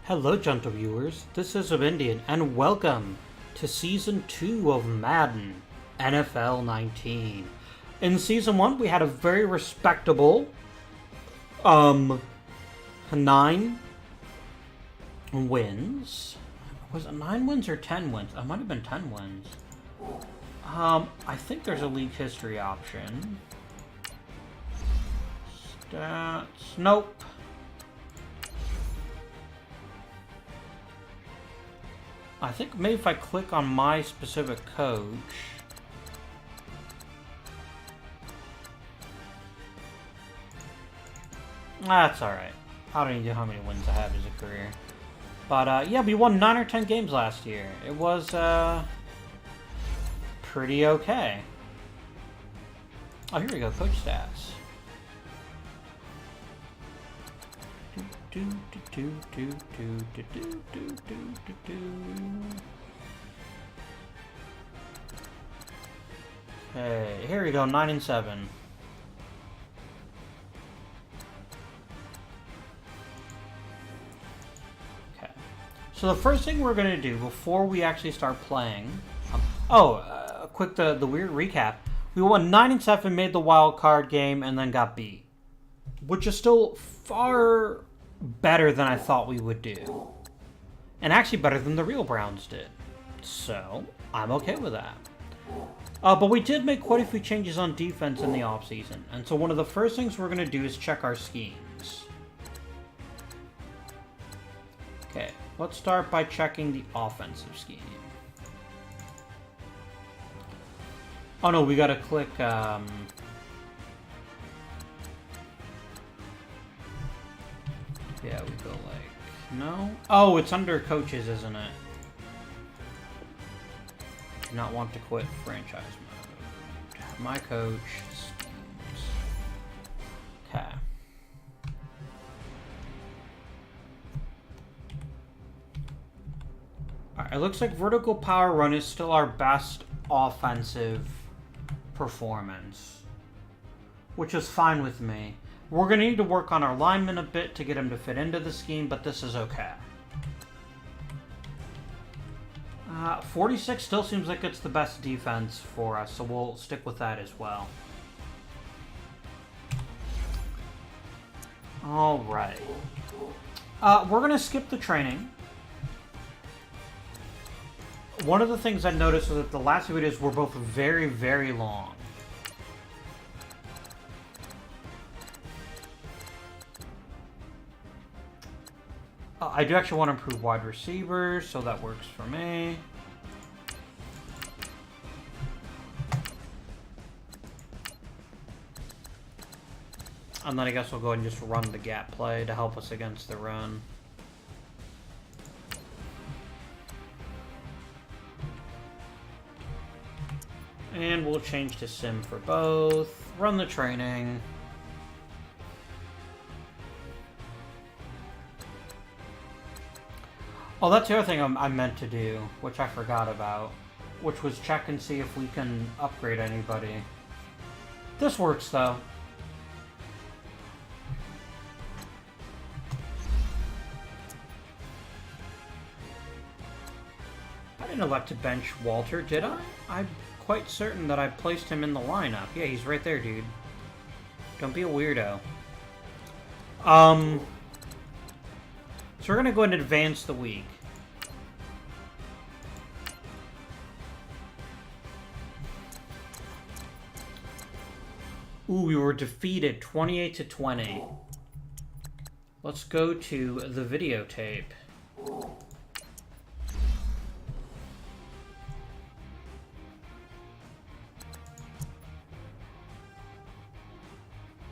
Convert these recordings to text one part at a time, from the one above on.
Hello, gentle viewers. This is Indian, and welcome to Season 2 of Madden NFL 19. In Season 1, we had a very respectable 9 wins. Was it 9 wins or 10 wins? It might have been 10 wins. I think there's a league history option. Stats. Nope. I think maybe if I click on my specific coach. That's alright. I don't even know how many wins I have as a career. But yeah, we won 9 or 10 games last year. It was pretty okay. Oh, here we go, coach stats. Okay, here we go, 9 and 7. Okay, so the first thing we're gonna do before we actually start playing. Quick the weird recap. We won 9 and 7, made the wild card game, and then got beat, which is still far better than I thought we would do. And actually better than the real Browns did. So, I'm okay with that. But we did make quite a few changes on defense in the offseason. And so one of the first things we're going to do is check our schemes. Okay, let's start by checking the offensive scheme. Oh no, we got to click... Yeah, we go like... No? Oh, it's under coaches, isn't it? Do not want to quit franchise mode. My coach schemes. Okay. Alright, it looks like vertical power run is still our best offensive performance, which is fine with me. We're going to need to work on our linemen a bit to get him to fit into the scheme, but this is okay. 46 still seems like it's the best defense for us, so we'll stick with that as well. Alright. We're going to skip the training. One of the things I noticed was that the last two videos were both very, very long. I do actually want to improve wide receivers, so that works for me. And then I guess we'll go ahead and just run the gap play to help us against the run. And we'll change to sim for both. Run the training. Oh, that's the other thing I meant to do, which I forgot about, which was check and see if we can upgrade anybody. This works, though. I didn't elect to bench Walter, did I? I'm quite certain that I placed him in the lineup. Yeah, he's right there, dude. Don't be a weirdo. So we're going to go ahead and advance the week. Ooh, we were defeated 28-20. Let's go to the videotape.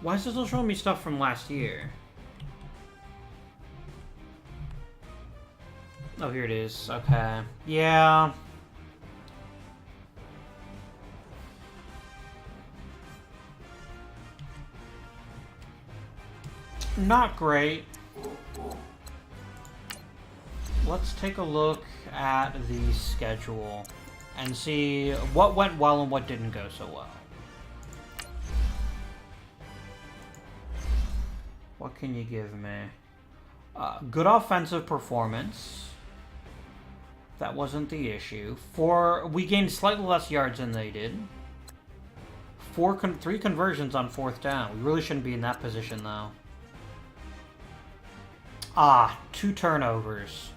Why is this still showing me stuff from last year? Oh, here it is. Okay. Yeah. Not great. Let's take a look at the schedule and see what went well and what didn't go so well. What can you give me? Good offensive performance. That wasn't the issue. We gained slightly less yards than they did. 3 conversions on 4th down. We really shouldn't be in that position, though. 2 turnovers.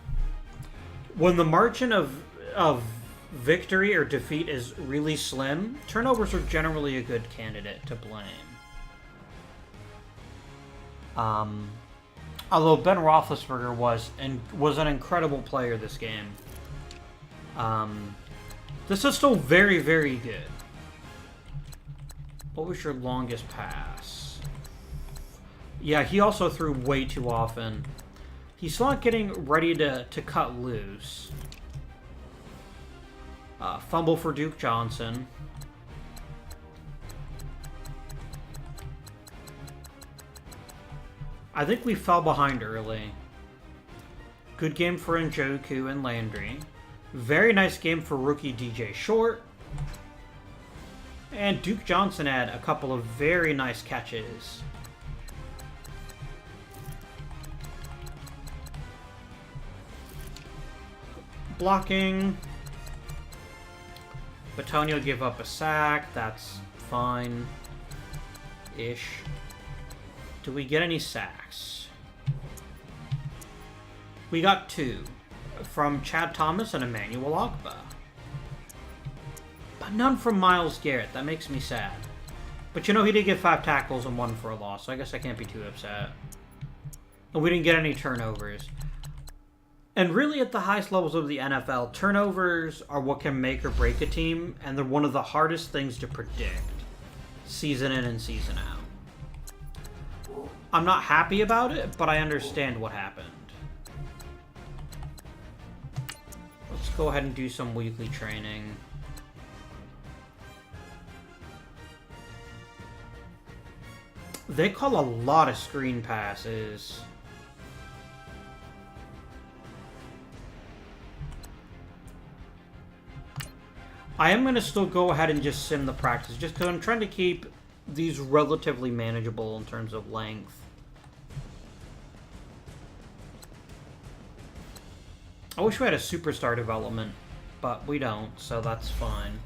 When the margin of victory or defeat is really slim, turnovers are generally a good candidate to blame. Although Ben Roethlisberger was an incredible player this game. This is still very, very good. What was your longest pass? Yeah, he also threw way too often. He's not getting ready to cut loose. Fumble for Duke Johnson. I think we fell behind early. Good game for Njoku and Landry. Very nice game for rookie DJ Short. And Duke Johnson had a couple of very nice catches. Blocking. Batonio gave up a sack. That's fine-ish. Do we get any sacks? We got 2. From Chad Thomas and Emmanuel Ogbah. But none from Myles Garrett. That makes me sad. But you know, he did get 5 tackles and 1 for a loss, so I guess I can't be too upset. And we didn't get any turnovers. And really, at the highest levels of the NFL, turnovers are what can make or break a team, and they're one of the hardest things to predict, season in and season out. I'm not happy about it, but I understand what happened. Let's go ahead and do some weekly training. They call a lot of screen passes. I am going to still go ahead and just sim the practice, just because I'm trying to keep these relatively manageable in terms of length. I wish we had a superstar development, but we don't, so that's fine.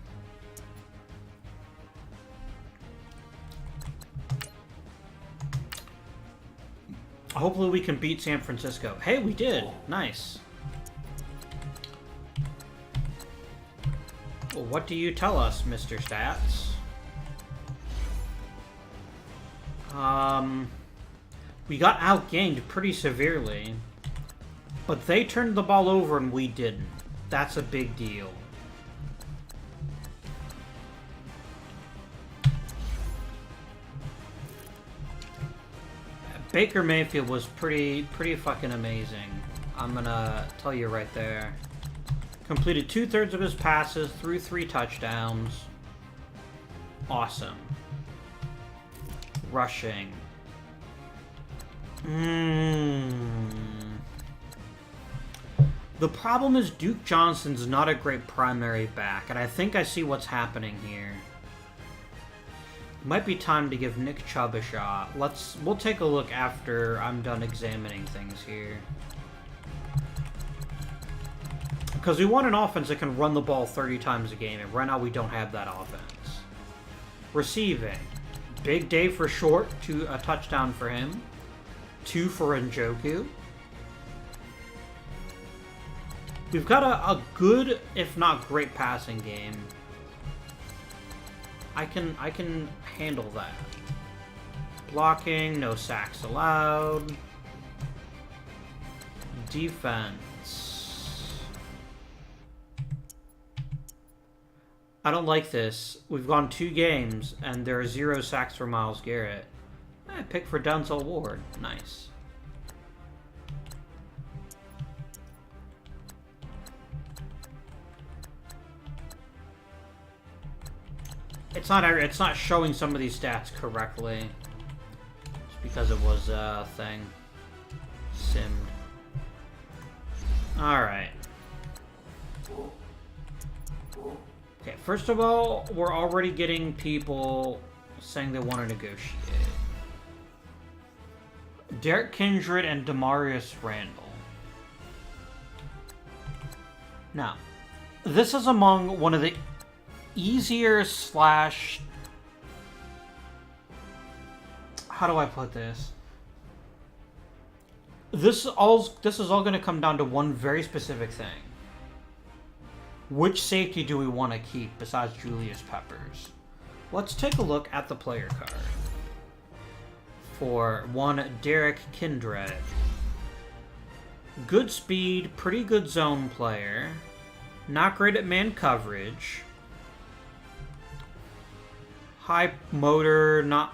Hopefully we can beat San Francisco. Hey, we did. Nice. Well, what do you tell us, Mr. Stats? We got outgained pretty severely. But they turned the ball over and we didn't. That's a big deal. Baker Mayfield was pretty fucking amazing. I'm gonna tell you right there. Completed 2/3 of his passes, threw 3 touchdowns. Awesome. Rushing. The problem is Duke Johnson's not a great primary back, and I think I see what's happening here. It might be time to give Nick Chubb a shot. We'll take a look after I'm done examining things here. Because we want an offense that can run the ball 30 times a game, and right now we don't have that offense. Receiving. Big day for Short, a touchdown for him. 2 for Njoku. We've got a good, if not great, passing game. I can handle that. Blocking, no sacks allowed. Defense. I don't like this. We've gone 2 games, and there are 0 sacks for Myles Garrett. Pick for Denzel Ward. Nice. It's not showing some of these stats correctly. Just because it was a thing. Simmed. Alright. Okay, first of all, we're already getting people saying they want to negotiate. Derek Kindred and Damarious Randall. Now, this is among one of the easier slash... How do I put this? This is all going to come down to one very specific thing. Which safety do we want to keep besides Julius Peppers? Let's take a look at the player card. For one, Derek Kindred. Good speed, pretty good zone player. Not great at man coverage. High motor, not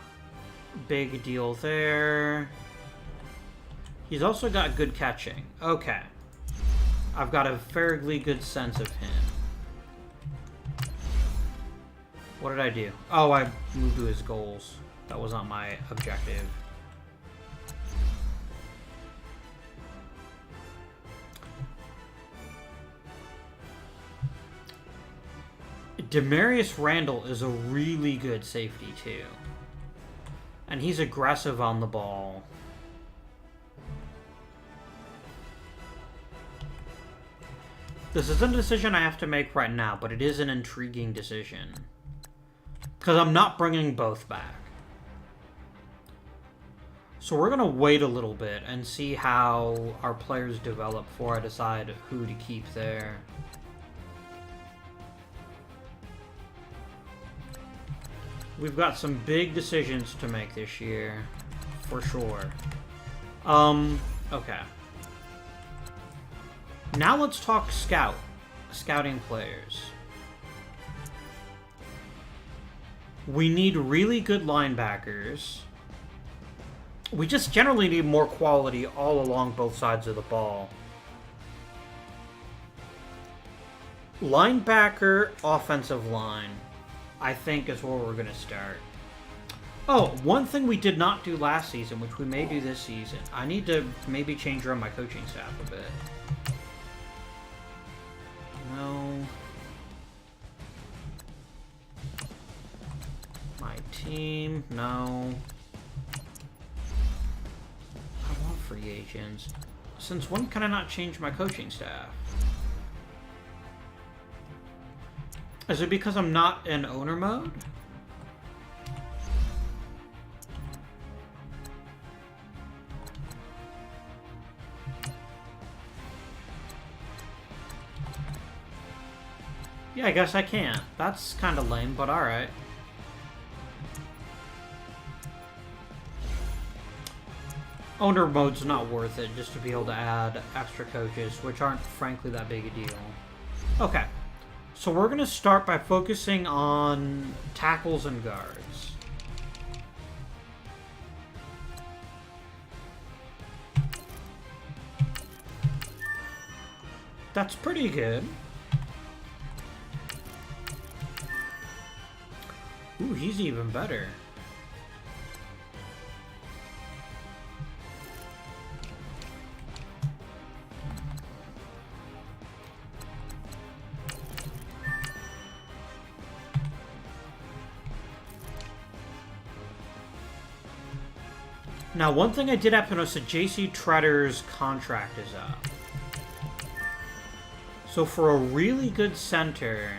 big deal there. He's also got good catching. Okay. I've got a fairly good sense of him. What did I do? Oh, I moved to his goals. That was not my objective. Damarious Randall is a really good safety, too. And he's aggressive on the ball. This isn't a decision I have to make right now, but it is an intriguing decision. Because I'm not bringing both back. So we're going to wait a little bit and see how our players develop before I decide who to keep there. We've got some big decisions to make this year, for sure. Okay. Now let's talk scouting players. We need really good linebackers. We just generally need more quality all along both sides of the ball. Linebacker, offensive line, I think is where we're going to start. Oh, one thing we did not do last season, which we may do this season. I need to maybe change around my coaching staff a bit. No. My team, no. I want free agents. Since when can I not change my coaching staff? Is it because I'm not in owner mode? Yeah, I guess I can't. That's kind of lame, but alright. Owner mode's not worth it just to be able to add extra coaches, which aren't frankly that big a deal. Okay, so we're going to start by focusing on tackles and guards. That's pretty good. Ooh, he's even better. Now, one thing I did have to notice that J.C. Tretter's contract is up. So for a really good center,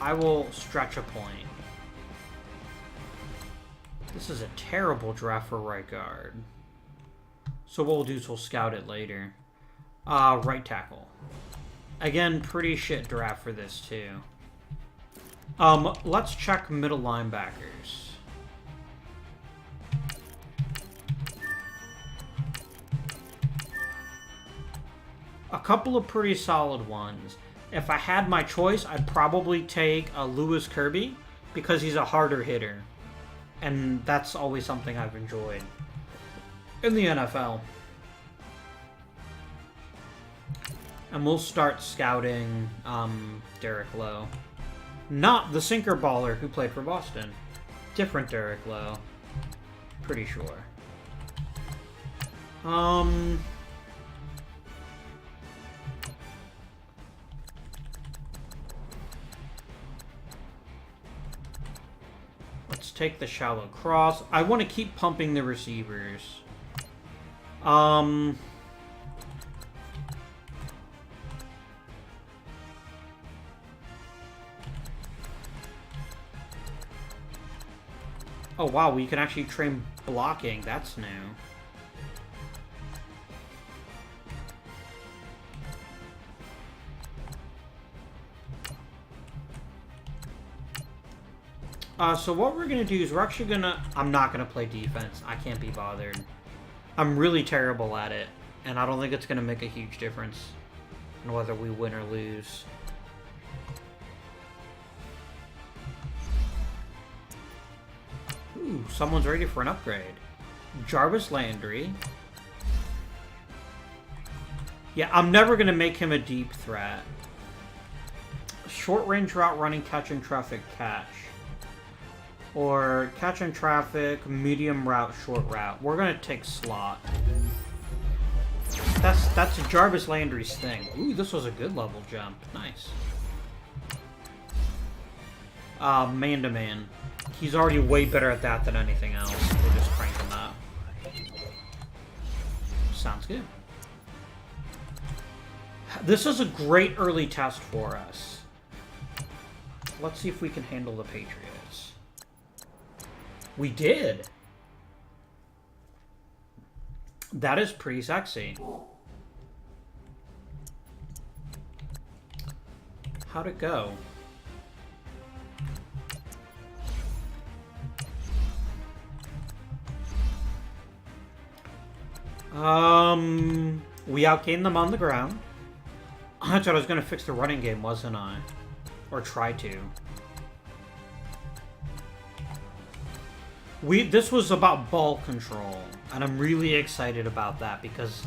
I will stretch a point. This is a terrible draft for right guard. So what we'll do is we'll scout it later. Right tackle. Again, pretty shit draft for this too. Let's check middle linebackers. A couple of pretty solid ones. If I had my choice, I'd probably take Lewis Kirby because he's a harder hitter. And that's always something I've enjoyed in the NFL. And we'll start scouting Derek Lowe. Not the sinker baller who played for Boston. Different Derek Lowe. Pretty sure. Let's take the shallow cross. I want to keep pumping the receivers. Oh, wow, we can actually train blocking. That's new. So what we're going to do is we're actually going to... I'm not going to play defense. I can't be bothered. I'm really terrible at it. And I don't think it's going to make a huge difference in whether we win or lose. Ooh, someone's ready for an upgrade. Jarvis Landry. Yeah, I'm never going to make him a deep threat. Short range route running, catch in traffic, catch. Or catch in traffic, medium route, short route. We're going to take slot. That's Jarvis Landry's thing. Ooh, this was a good level jump. Nice. Man-to-man. He's already way better at that than anything else. We'll just crank him up. Sounds good. This is a great early test for us. Let's see if we can handle the Patriots. We did. That is pretty sexy. How'd it go? We outgained them on the ground. I thought I was going to fix the running game, wasn't I? Or try to. This was about ball control, and I'm really excited about that because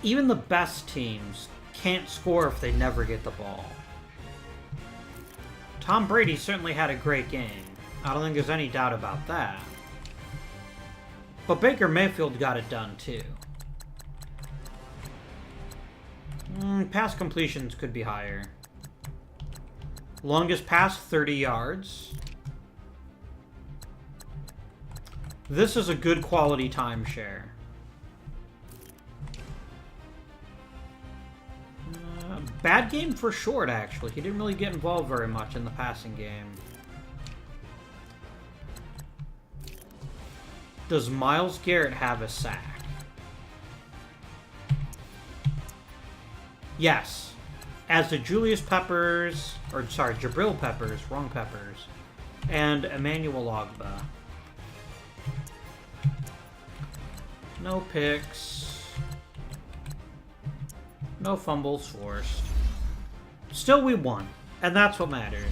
even the best teams can't score if they never get the ball. Tom Brady certainly had a great game. I don't think there's any doubt about that. But Baker Mayfield got it done too. Pass completions could be higher. Longest pass, 30 yards. This is a good quality timeshare. Bad game for Short, actually. He didn't really get involved very much in the passing game. Does Myles Garrett have a sack? Yes. As the Julius Peppers, or sorry, Jabril Peppers, wrong Peppers, and Emmanuel Ogba. No picks. No fumbles forced. Still, we won. And that's what matters.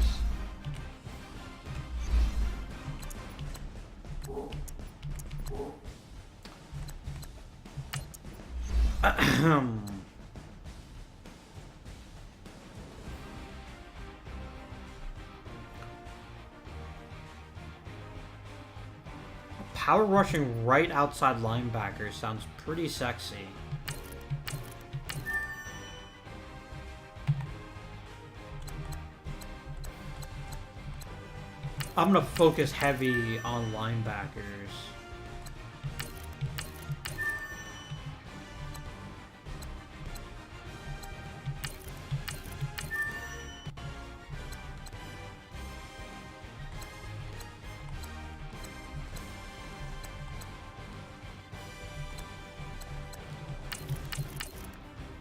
Power rushing right outside linebacker sounds pretty sexy. I'm gonna focus heavy on linebackers.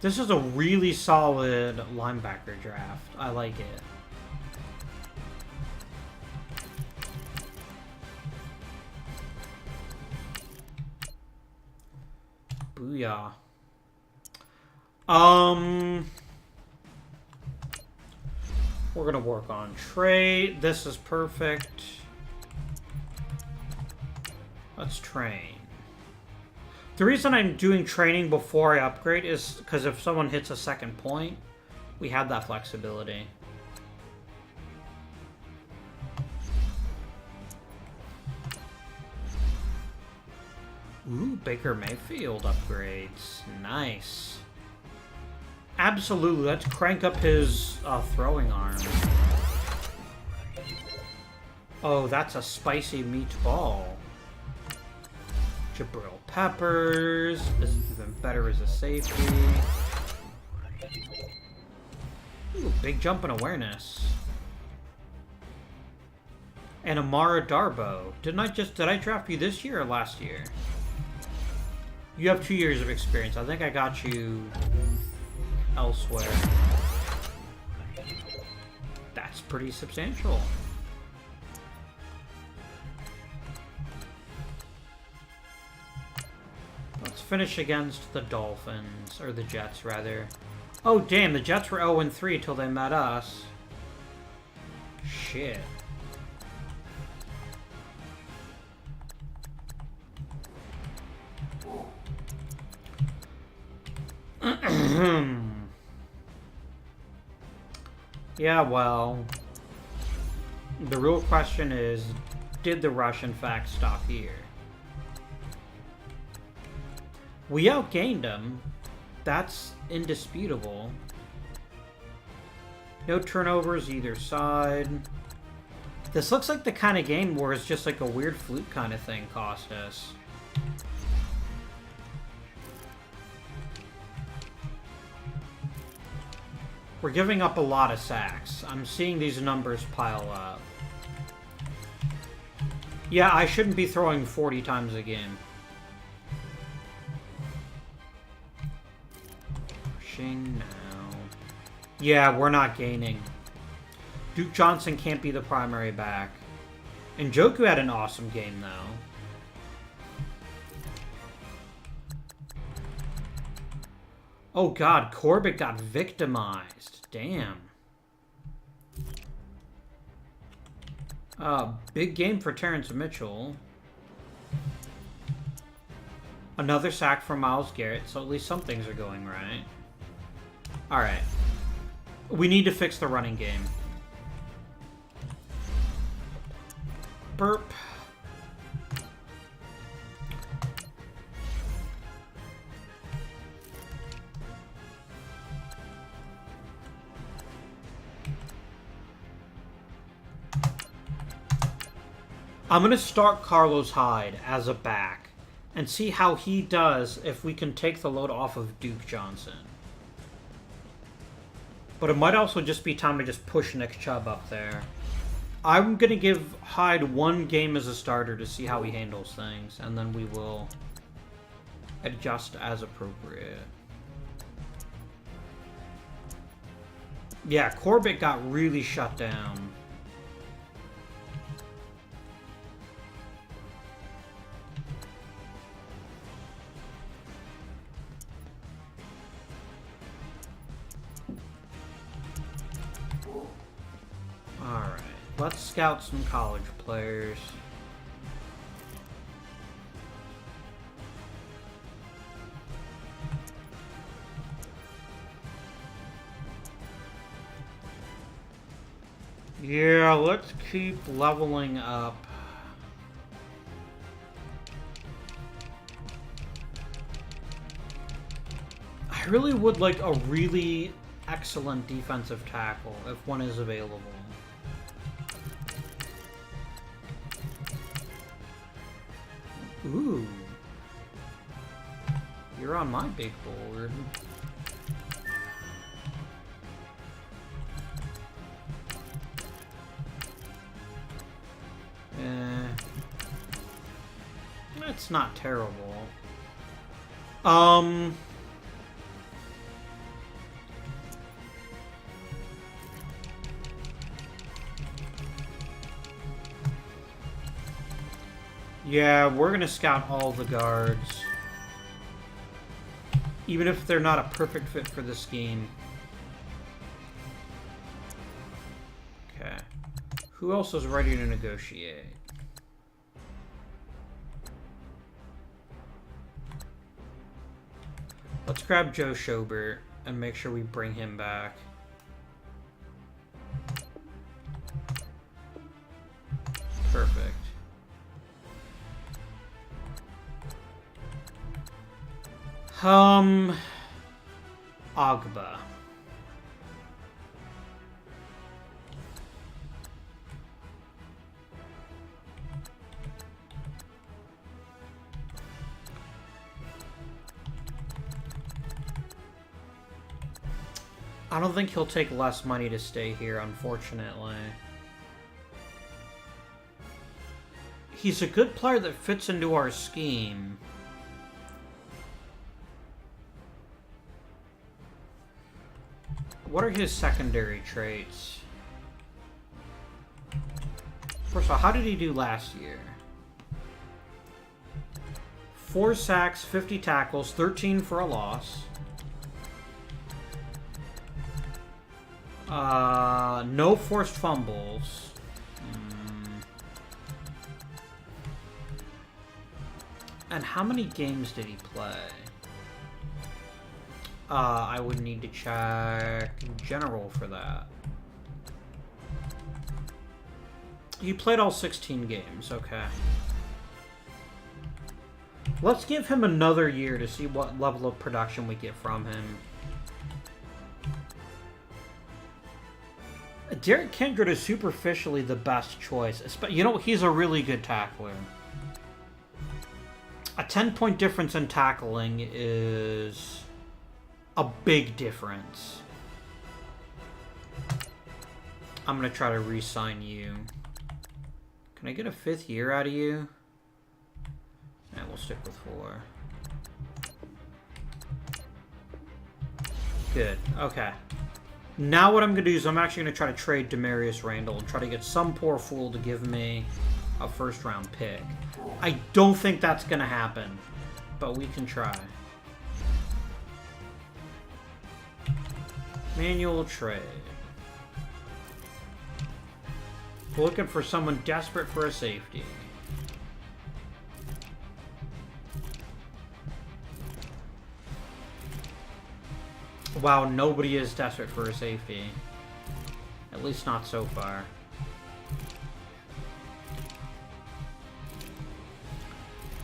This is a really solid linebacker draft. I like it. Booyah. We're gonna work on trade. This is perfect. Let's train. The reason I'm doing training before I upgrade is because if someone hits a second point, we have that flexibility. Ooh, Baker Mayfield upgrades. Nice. Absolutely, let's crank up his throwing arm. Oh, that's a spicy meatball. Julius Peppers. This is even better as a safety. Ooh, big jump in awareness. And Amara Darbo. Did I draft you this year or last year? You have 2 years of experience. I think I got you elsewhere. That's pretty substantial. Let's finish against the Dolphins, or the Jets, rather. Oh, damn, the Jets were 0-3 until they met us. Shit. Yeah, well, the real question is, did the rush in fact stop here? We outgained them. That's indisputable. No turnovers either side. This looks like the kind of game where it's just like a weird fluke kind of thing cost us. We're giving up a lot of sacks. I'm seeing these numbers pile up. Yeah, I shouldn't be throwing 40 times a game. Pushing now. Yeah, we're not gaining. Duke Johnson can't be the primary back. And Njoku had an awesome game, though. Oh god, Corbett got victimized. Damn. Big game for Terrence Mitchell. Another sack from Myles Garrett, so at least some things are going right. Alright. We need to fix the running game. Burp. I'm going to start Carlos Hyde as a back and see how he does if we can take the load off of Duke Johnson. But it might also just be time to just push Nick Chubb up there. I'm going to give Hyde 1 game as a starter to see how he handles things, and then we will adjust as appropriate. Yeah, Corbett got really shut down. Alright, let's scout some college players. Yeah, let's keep leveling up. I really would like a really excellent defensive tackle if one is available. Ooh. You're on my big board. That's not terrible. Yeah, we're gonna scout all the guards. Even if they're not a perfect fit for the scheme. Okay. Who else is ready to negotiate? Let's grab Joe Schobert and make sure we bring him back. Perfect. Agba. I don't think he'll take less money to stay here, unfortunately. He's a good player that fits into our scheme. What are his secondary traits? First of all, how did he do last year? 4 sacks, 50 tackles, 13 for a loss. No forced fumbles. And how many games did he play? I would need to check general for that. He played all 16 games, okay. Let's give him another year to see what level of production we get from him. Derek Kindred is superficially the best choice. You know, he's a really good tackler. A 10-point difference in tackling is a big difference. I'm going to try to re-sign you. Can I get a 5th year out of you? Yeah, we'll stick with 4. Good. Okay. Now what I'm going to do is I'm actually going to try to trade Damarious Randall and try to get some poor fool to give me a first-round pick. I don't think that's going to happen, but we can try. Manual trade. We're looking for someone desperate for a safety. Wow, nobody is desperate for a safety. At least not so far.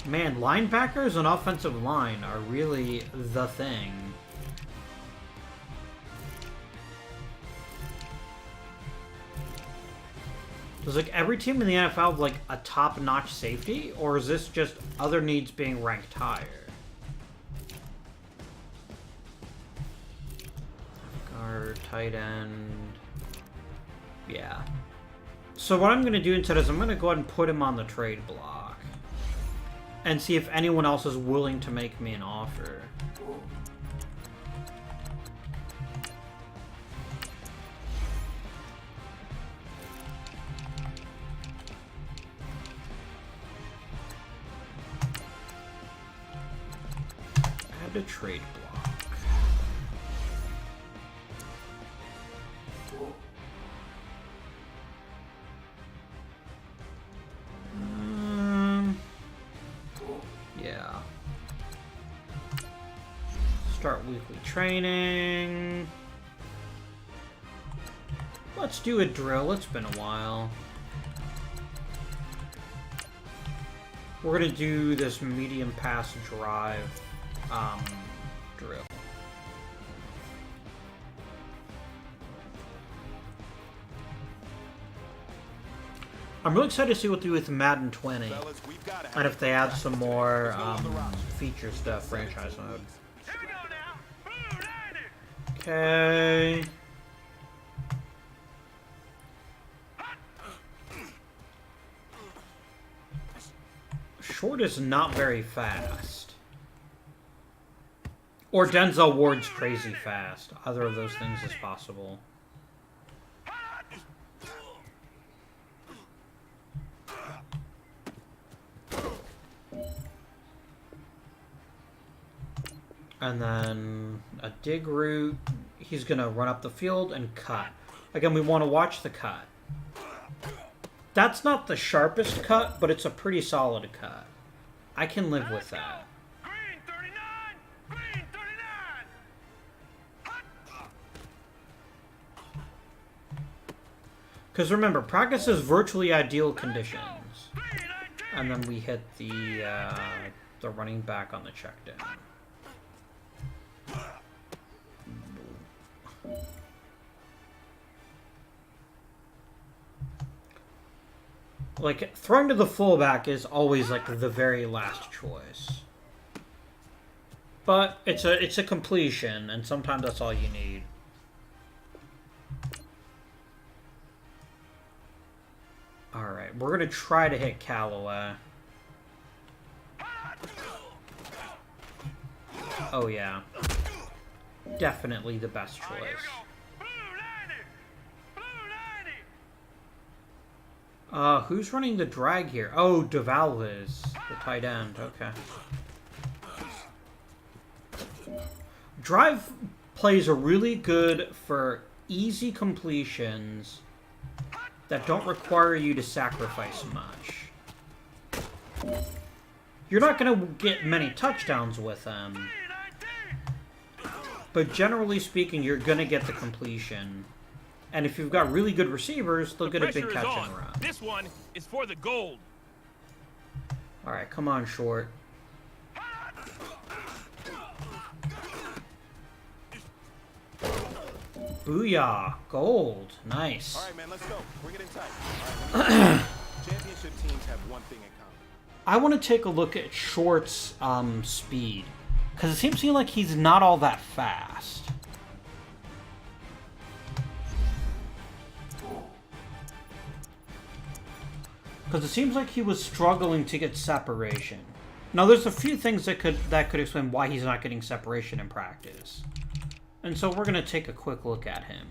Man, linebackers and offensive line are really the thing. Does like every team in the NFL have like a top-notch safety, or is this just other needs being ranked higher? Guard, tight end. Yeah. So what I'm going to do instead is I'm going to go ahead and put him on the trade block and see if anyone else is willing to make me an offer. Add a trade block. Yeah. Start weekly training. Let's do a drill. It's been a while. We're gonna do this medium pass drive drill. I'm really excited to see what they do with Madden 20. And if they add some more features to franchise mode. Okay. Short is not very fast. Or Denzel Ward's crazy fast. Either of those things is possible. And then a dig route. He's going to run up the field and cut. Again, we want to watch the cut. That's not the sharpest cut, but it's a pretty solid cut. I can live with that. Green 39! Green 39! Because remember, practice is virtually ideal conditions. And then we hit the running back on the check down. Like, throwing to the fullback is always, like, the very last choice. But it's a completion, and sometimes that's all you need. Alright, we're going to try to hit Callaway. Oh, yeah. Definitely the best choice. All right, here we go. Blue 90. Who's running the drag here? Oh, DeVal is the tight end. Okay. Drive plays are really good for easy completions that don't require you to sacrifice much. You're not going to get many touchdowns with them, but generally speaking, you're going to get the completion. And if you've got really good receivers, they'll get a big catch and run. This one is for the gold. All right, come on, short. Booyah, gold, nice. All right, man, let's go. Bring it in tight. All right, championship teams have one thing in common. I want to take a look at Short's speed, because it seems to me like he's not all that fast. Because it seems like he was struggling to get separation. Now, there's a few things that could explain why he's not getting separation in practice. And so we're going to take a quick look at him.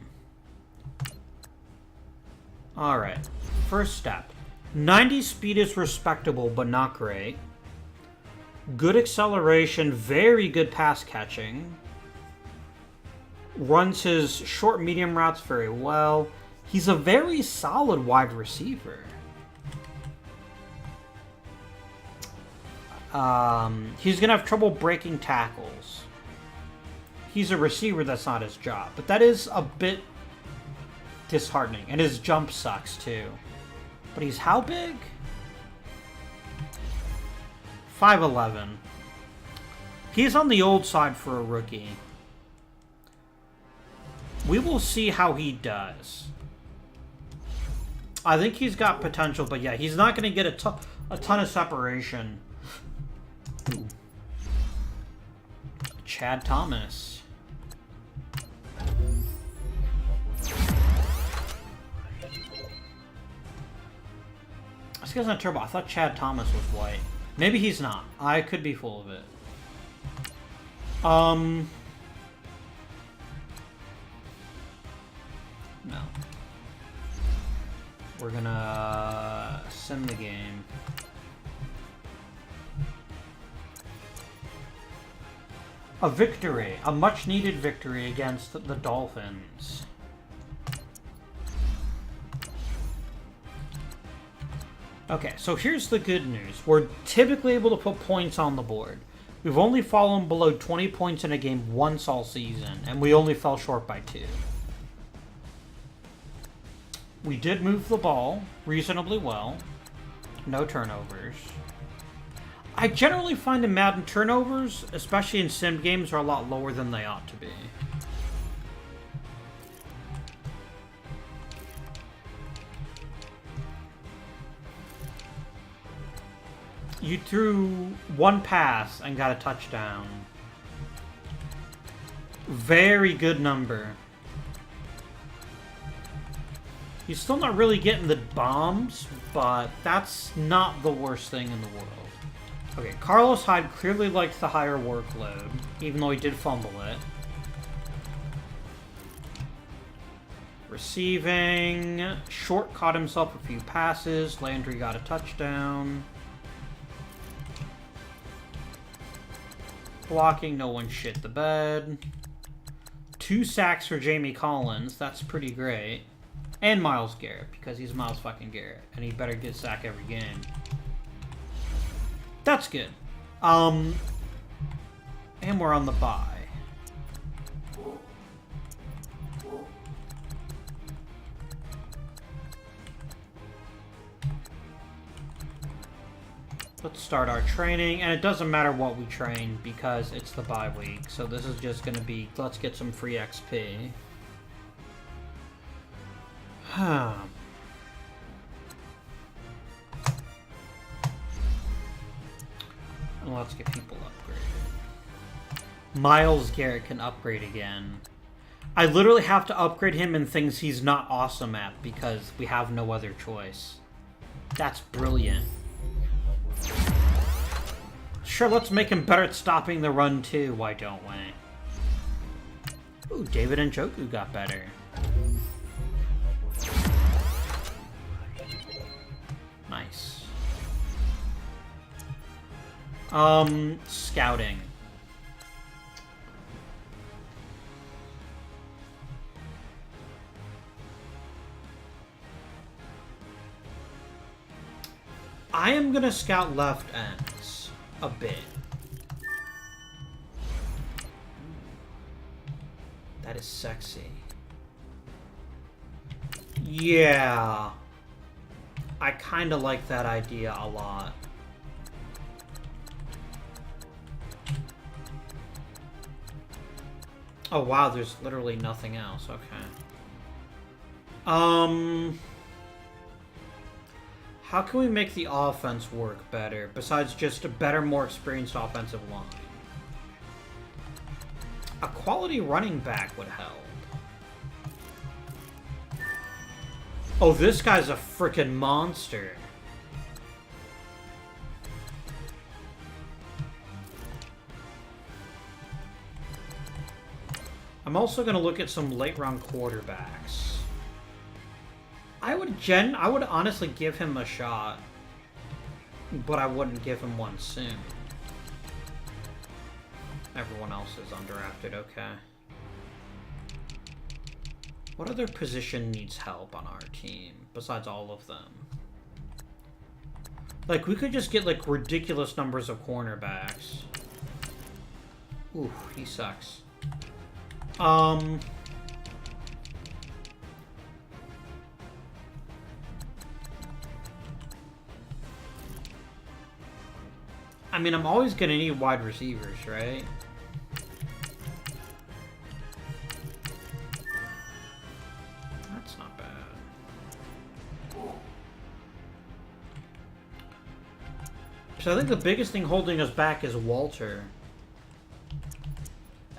Alright, first step. 90 speed is respectable, but not great. Good acceleration, very good pass catching. Runs his short, medium routes very well. He's a very solid wide receiver. He's going to have trouble breaking tackles. He's a receiver, that's not his job. But that is a bit disheartening. And his jump sucks, too. But he's how big? 5'11". He's on the old side for a rookie. We will see how he does. I think he's got potential, but yeah, he's not going to get a ton of separation. Ooh. Chad Thomas. This guy's not turbo. I thought Chad Thomas was white. Maybe he's not. I could be full of it. No. We're gonna sim the game. A victory. A much-needed victory against the Dolphins. Okay, so here's the good news. We're typically able to put points on the board. We've only fallen below 20 points in a game once all season, and we only fell short by 2. We did move the ball reasonably well. No turnovers. I generally find in Madden turnovers, especially in sim games, are a lot lower than they ought to be. You threw one pass and got a touchdown. Very good number. He's still not really getting the bombs, but that's not the worst thing in the world. Okay, Carlos Hyde clearly likes the higher workload, even though he did fumble it. Receiving. Short caught himself a few passes. Landry got a touchdown. Blocking, no one shit the bed. 2 sacks for Jamie Collins. That's pretty great. And Myles Garrett, because he's Myles fucking Garrett. And he better get a sack every game. That's good. And we're on the bye. Let's start our training, and it doesn't matter what we train because it's the bye week. So this is just going to be, let's get some free XP. And let's get people upgraded. Myles Garrett can upgrade again. I literally have to upgrade him in things he's not awesome at because we have no other choice. That's brilliant. Sure, let's make him better at stopping the run, too. Why don't we? Ooh, David Njoku got better. Nice. Scouting. I am gonna scout left ends a bit. That is sexy. Yeah. I kind of like that idea a lot. Oh wow, there's literally nothing else. Okay. How can we make the offense work better besides just a better, more experienced offensive line? A quality running back would help. Oh, this guy's a freaking monster. I'm also going to look at some late-round quarterbacks. I would honestly give him a shot, but I wouldn't give him one soon. Everyone else is undrafted, okay. What other position needs help on our team, besides all of them? Like, we could just get, like, ridiculous numbers of cornerbacks. Ooh, he sucks. I mean, I'm always gonna need wide receivers, right? That's not bad. So I think the biggest thing holding us back is Walter.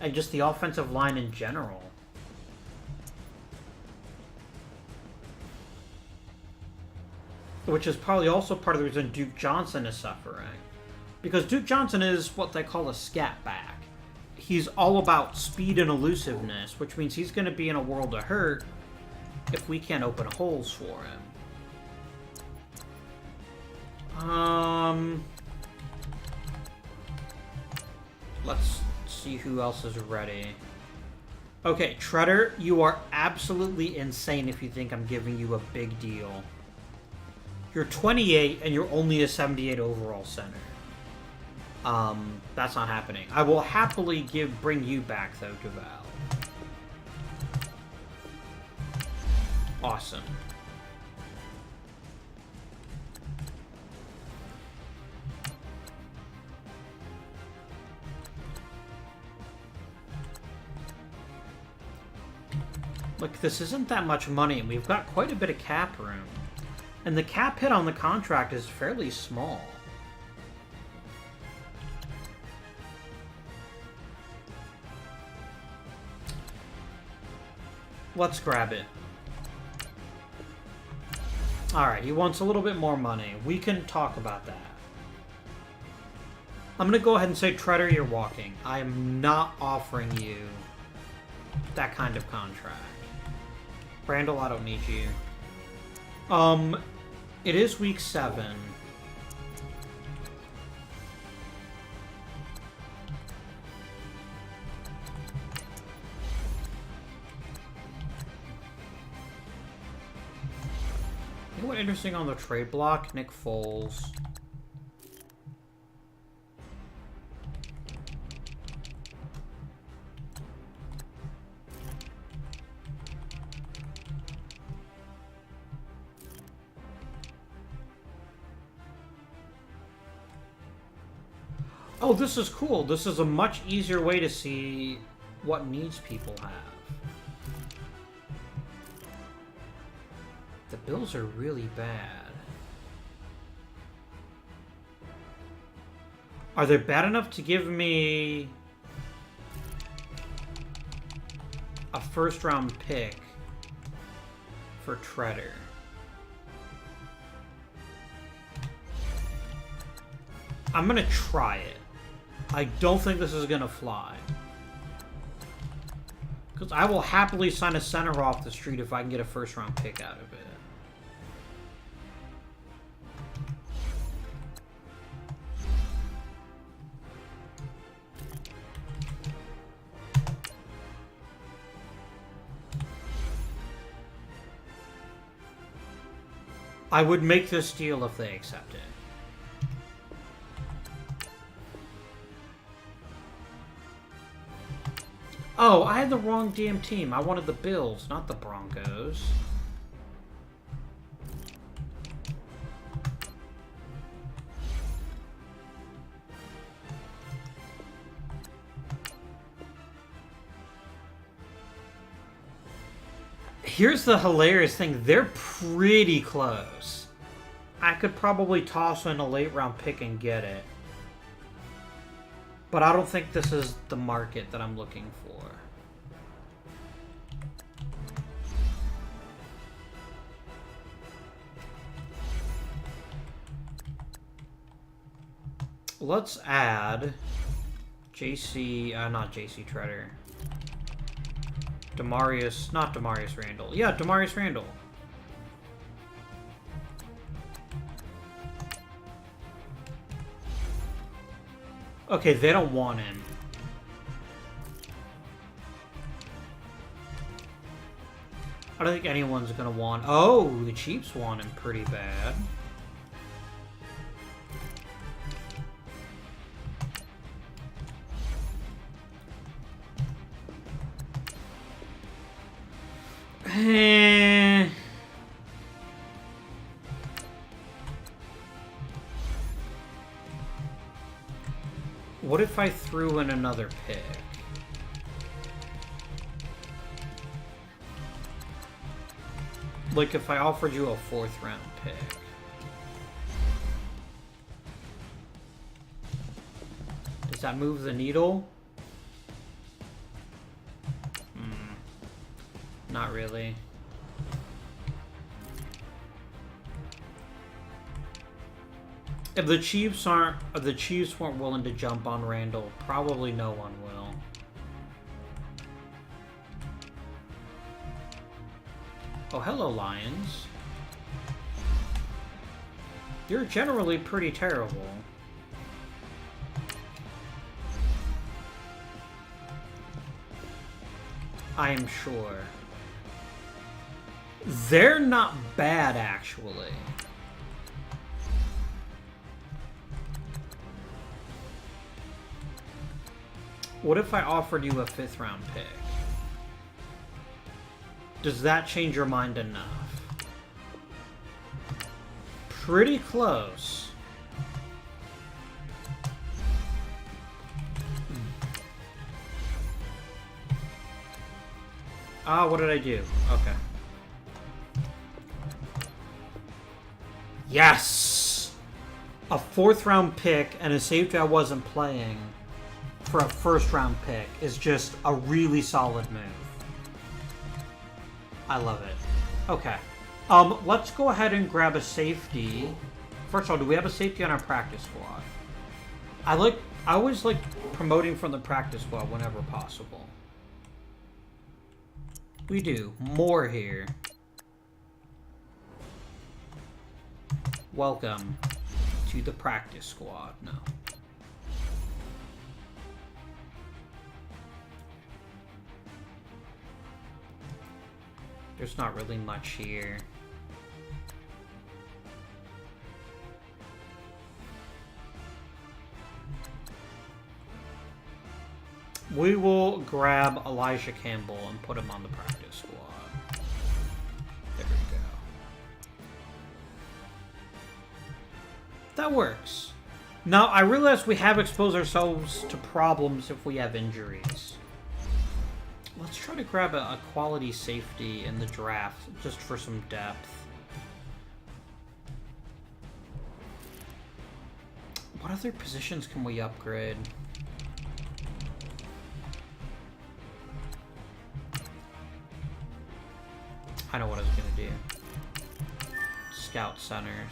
And just the offensive line in general. Which is probably also part of the reason Duke Johnson is suffering. Because Duke Johnson is what they call a scat back. He's all about speed and elusiveness, which means he's going to be in a world of hurt if we can't open holes for him. Let's see who else is ready. Okay, Treader, you are absolutely insane if you think I'm giving you a big deal. You're 28 and you're only a 78 overall center. That's not happening. I will happily bring you back, though, Duval. Awesome. Look, this isn't that much money, and we've got quite a bit of cap room. And the cap hit on the contract is fairly small. Let's grab it. Alright, he wants a little bit more money. We can talk about that. I'm going to go ahead and say, Treader, you're walking. I am not offering you that kind of contract. Randall, I don't need you. It is week 7. You know what interesting on the trade block? Nick Foles. Oh, this is cool. This is a much easier way to see what needs people have. The Bills are really bad. Are they bad enough to give me a first-round pick for Treader? I'm gonna try it. I don't think this is gonna fly. Because I will happily sign a center off the street if I can get a first-round pick out of it. I would make this deal if they accept it. Oh, I had the wrong damn team. I wanted the Bills, not the Broncos. Here's the hilarious thing. They're pretty close. I could probably toss in a late round pick and get it. But I don't think this is the market that I'm looking for. Let's add not JC Treader. Not Damarious Randall. Yeah, Damarious Randall. Okay, they don't want him. I don't think anyone's gonna want... Oh, the Chiefs want him pretty bad. What if I threw in another pick? Like if I offered you a 4th round pick. Does that move the needle? Not really. If the Chiefs weren't willing to jump on Randall, probably no one will. Oh, hello, Lions. You're generally pretty terrible. I am sure. They're not bad, actually. What if I offered you a 5th round pick? Does that change your mind enough? Pretty close. Ah, what did I do? Okay. Yes! A 4th round pick and a safety I wasn't playing for a 1st round pick is just a really solid move. I love it. Okay. Let's go ahead and grab a safety. First of all, do we have a safety on our practice squad? I always like promoting from the practice squad whenever possible. We do. More here. Welcome to the practice squad. No. There's not really much here. We will grab Elijah Campbell and put him on the practice squad. There we go. That works. Now, I realize we have exposed ourselves to problems if we have injuries. Let's try to grab a quality safety in the draft, just for some depth. What other positions can we upgrade? I know what I was going to do. Scout centers.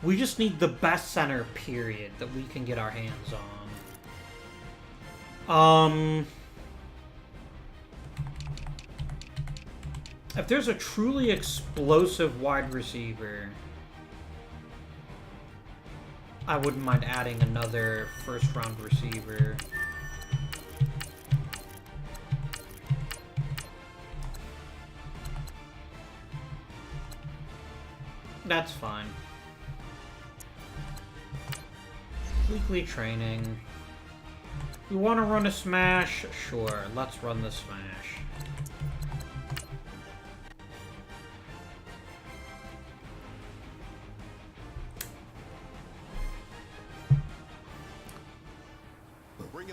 We just need the best center, period, that we can get our hands on. If there's a truly explosive wide receiver, I wouldn't mind adding another first-round receiver. That's fine. Weekly training. We want to run a smash? Sure, let's run the smash.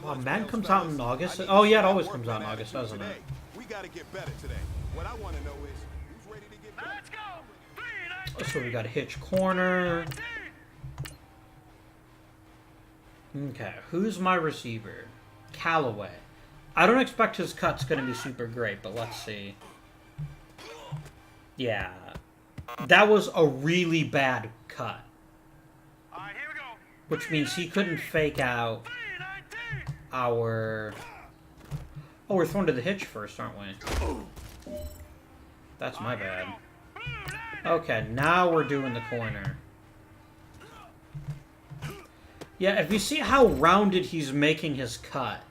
Oh, Madden comes out in August? Oh, yeah, it always comes out in August, doesn't it? We gotta get better today. What I want to know is who's ready to get better. Let's go. So we got a hitch corner. Okay, who's my receiver? Callaway. I don't expect his cut's going to be super great, but let's see. Yeah. That was a really bad cut. All right, here we go. Which means he couldn't fake out our... Oh, we're thrown to the hitch first, aren't we? That's my bad. Okay, now we're doing the corner. Yeah, if you see how rounded he's making his cut,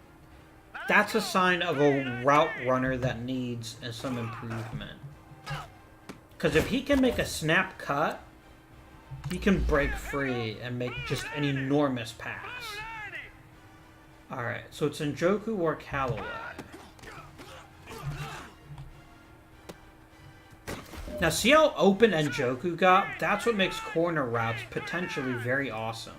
that's a sign of a route runner that needs some improvement. Because if he can make a snap cut, he can break free and make just an enormous pass. Alright, so it's Njoku or Callaway. Now, see how open Njoku got? That's what makes corner routes potentially very awesome.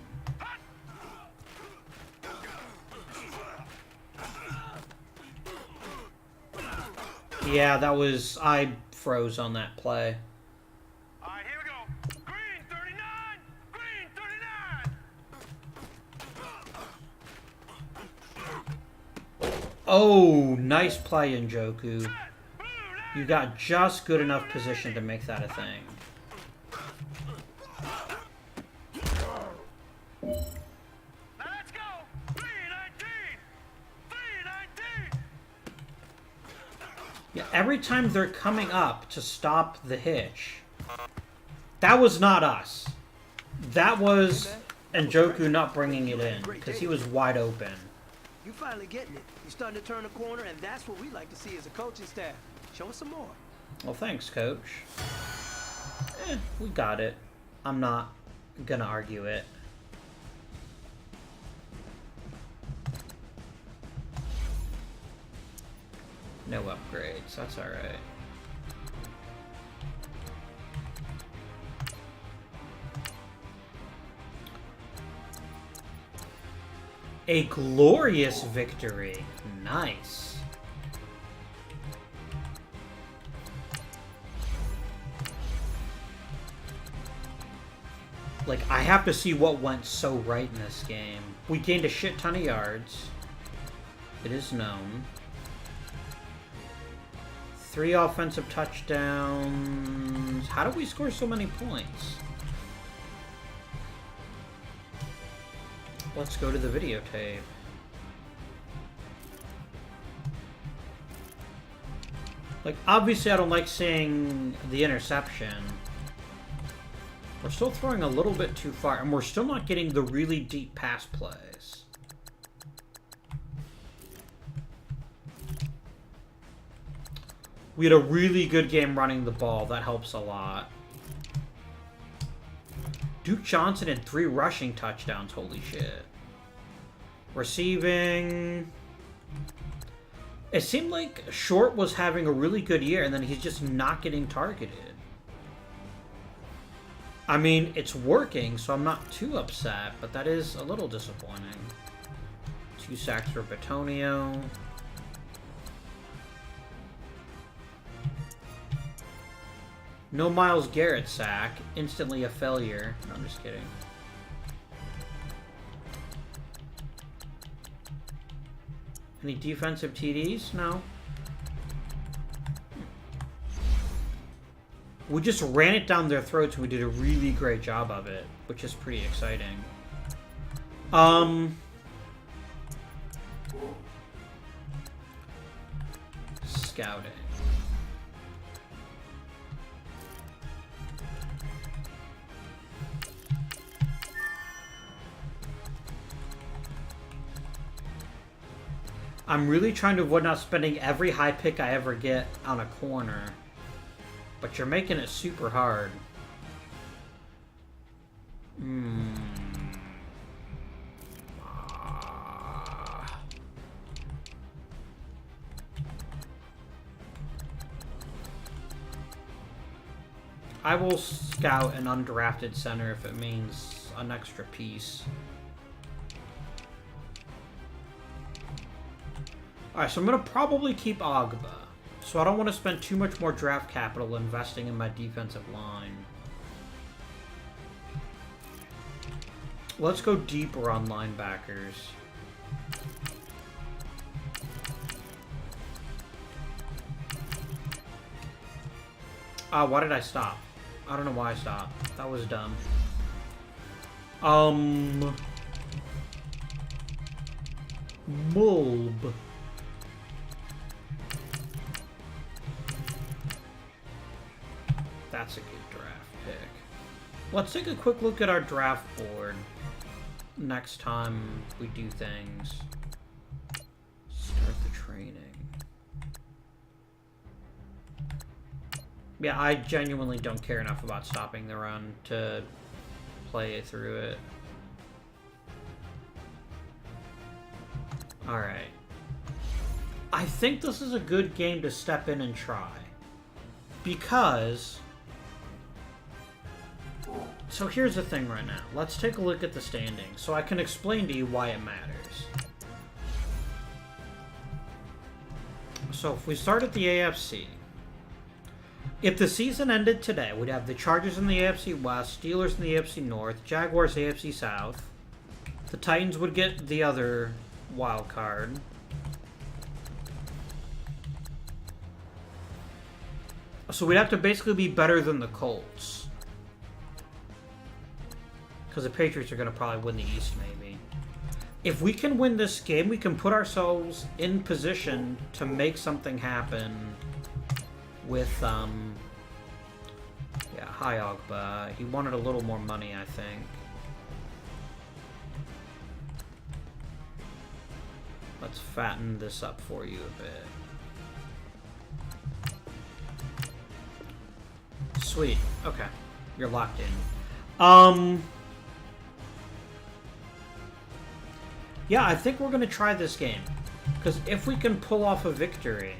Yeah, that was... I froze on that play. All right, here we go. Green 39. Green 39. Oh, nice play, Njoku. You got just good enough position to make that a thing. Let's go. 319. 319. Yeah, every time they're coming up to stop the hitch, that was not us. That was Njoku not bringing it in, because he was wide open. You finally getting it. You're starting to turn the corner, and that's what we like to see as a coaching staff. Show us some more. Well, thanks, Coach. We got it. I'm not gonna argue it. No upgrades. That's alright. A glorious victory. Nice. Like, I have to see what went so right in this game. We gained a shit ton of yards. It is known. 3 offensive touchdowns. How did we score so many points? Let's go to the videotape. Like, obviously I don't like seeing the interception. We're still throwing a little bit too far, and we're still not getting the really deep pass plays. We had a really good game running the ball. That helps a lot. Duke Johnson had 3 rushing touchdowns. Holy shit. Receiving. It seemed like Short was having a really good year, and then he's just not getting targeted. I mean, it's working, so I'm not too upset, but that is a little disappointing. 2 sacks for Batonio. No Myles Garrett sack. Instantly a failure. No, I'm just kidding. Any defensive TDs? No. We just ran it down their throats and we did a really great job of it, which is pretty exciting. Scouting. I'm really trying to avoid not spending every high pick I ever get on a corner. But you're making it super hard. I will scout an undrafted center if it means an extra piece. Alright, so I'm going to probably keep Agba. So I don't want to spend too much more draft capital investing in my defensive line. Let's go deeper on linebackers. Why did I stop? I don't know why I stopped. That was dumb. Mulb. That's a good draft pick. Let's take a quick look at our draft board next time we do things. Start the training. Yeah, I genuinely don't care enough about stopping the run to play through it. Alright. I think this is a good game to step in and try. Because... So here's the thing right now. Let's take a look at the standings so I can explain to you why it matters. So if we start at the AFC... If the season ended today, we'd have the Chargers in the AFC West, Steelers in the AFC North, Jaguars AFC South. The Titans would get the other wild card. So we'd have to basically be better than the Colts. Because the Patriots are going to probably win the East, maybe. If we can win this game, we can put ourselves in position to make something happen with, yeah, Hyde. He wanted a little more money, I think. Let's fatten this up for you a bit. Sweet. Okay. You're locked in. Yeah, I think we're going to try this game. Because if we can pull off a victory,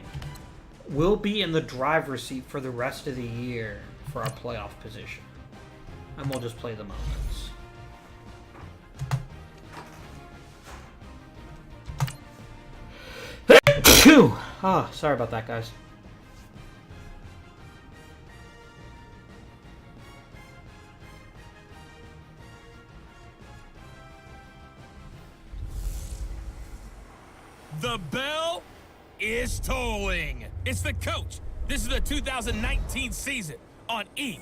we'll be in the driver's seat for the rest of the year for our playoff position. And we'll just play the moments. Phew! Ah, sorry about that, guys. The bell is tolling. It's the coach. This is the 2019 season on EA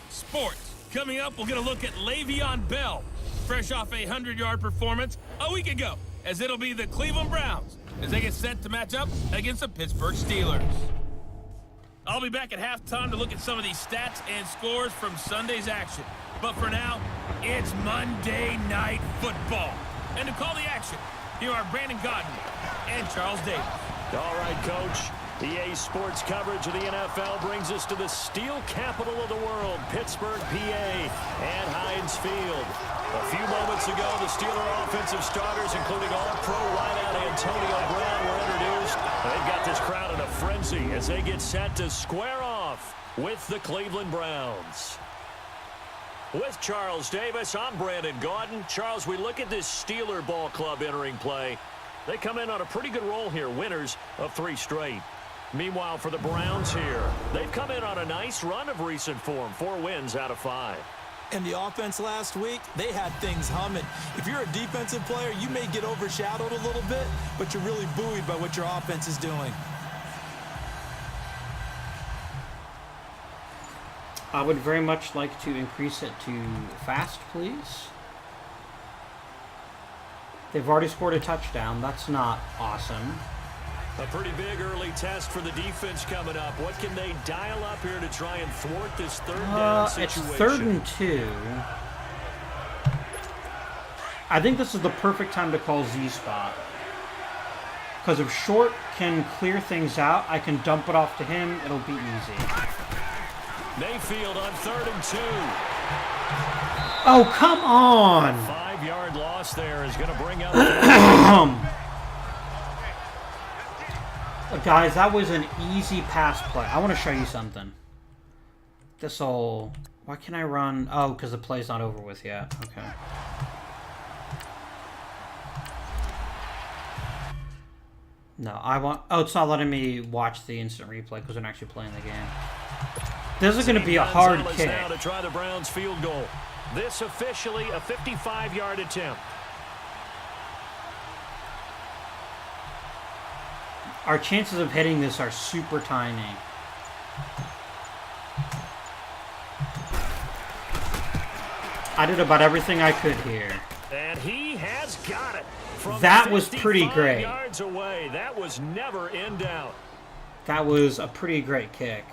Sports. Coming up, we'll get a look at Le'Veon Bell, fresh off a 100-yard performance a week ago, as it'll be the Cleveland Browns as they get set to match up against the Pittsburgh Steelers. I'll be back at halftime to look at some of these stats and scores from Sunday's action. But for now, it's Monday Night Football. And to call the action, here are Brandon Godden and Charles Davis. All right, Coach. EA Sports coverage of the NFL brings us to the steel capital of the world, Pittsburgh, PA, and Heinz Field. A few moments ago, the Steeler offensive starters, including all-pro wideout Antonio Brown, were introduced. They've got this crowd in a frenzy as they get set to square off with the Cleveland Browns. With Charles Davis, I'm Brandon Gaudin. Charles, we look at this Steeler ball club entering play. They come in on a pretty good roll here, winners of 3 straight. Meanwhile, for the Browns here, they've come in on a nice run of recent form, 4 wins out of 5. And the offense last week, they had things humming. If you're a defensive player, you may get overshadowed a little bit, but you're really buoyed by what your offense is doing. I would very much like to increase it to fast, please. They've already scored a touchdown. That's not awesome. A pretty big early test for the defense coming up. What can they dial up here to try and thwart this third down situation? It's 3rd and 2. I think this is the perfect time to call Z-spot. Because if Short can clear things out, I can dump it off to him. It'll be easy. Mayfield on 3rd and 2. Oh, come on! 5-yard loss there is going to bring up. Guys, that was an easy pass play. I want to show you something. This'll... Why can't I run? Oh, because the play's not over with yet. Okay. No, I want... Oh, it's not letting me watch the instant replay because I'm actually playing the game. This is going to be a hard kick. Now to try the Browns field goal. This officially a 55-yard attempt. Our chances of hitting this are super tiny. I did about everything I could here. And he has got it. From that was pretty great. Yards away. That was never in doubt. That was a pretty great kick.